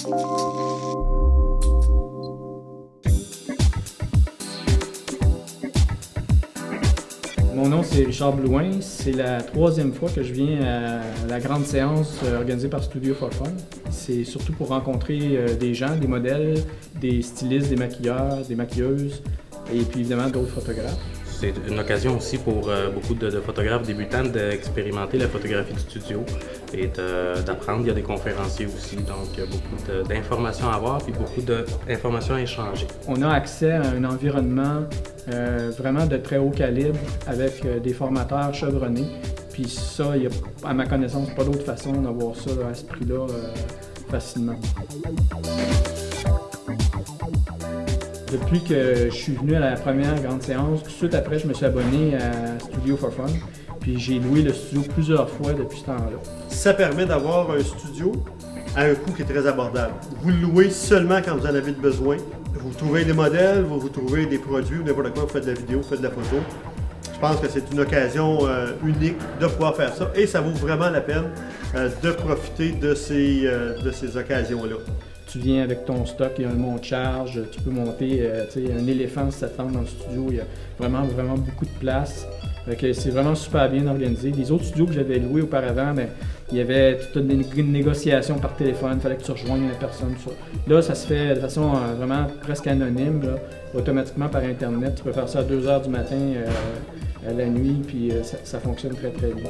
Mon nom, c'est Richard Blouin. C'est la 3e fois que je viens à la grande séance organisée par Studio for Fun. C'est surtout pour rencontrer des gens, des modèles, des stylistes, des maquilleurs, des maquilleuses et puis évidemment d'autres photographes. C'est une occasion aussi pour beaucoup de photographes débutants d'expérimenter la photographie de studio et d'apprendre. Il y a des conférenciers aussi, donc il y a beaucoup d'informations à avoir et beaucoup d'informations à échanger. On a accès à un environnement vraiment de très haut calibre avec des formateurs chevronnés. Puis ça, il y a, à ma connaissance, pas d'autre façon d'avoir ça à ce prix-là facilement. Depuis que je suis venu à la première grande séance, tout de suite après, je me suis abonné à Studio for Fun. Puis j'ai loué le studio plusieurs fois depuis ce temps-là. Ça permet d'avoir un studio à un coût qui est très abordable. Vous le louez seulement quand vous en avez besoin. Vous trouvez des modèles, vous trouvez des produits, n'importe quoi, vous faites de la vidéo, vous faites de la photo. Je pense que c'est une occasion unique de pouvoir faire ça et ça vaut vraiment la peine de profiter de ces occasions-là. Tu viens avec ton stock, il y a un monte-charge, tu peux monter un éléphant si ça te tente dans le studio, il y a vraiment beaucoup de place. C'est vraiment super bien organisé. Les autres studios que j'avais loués auparavant, il y avait toute une négociation par téléphone, il fallait que tu rejoignes la personne. Là, ça se fait de façon vraiment presque anonyme, là, automatiquement par Internet. Tu peux faire ça à 2 h du matin, à la nuit, puis ça fonctionne très très bien.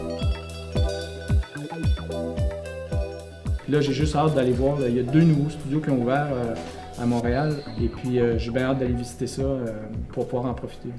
Là, j'ai juste hâte d'aller voir. Il y a 2 nouveaux studios qui ont ouvert à Montréal et puis j'ai bien hâte d'aller visiter ça pour pouvoir en profiter.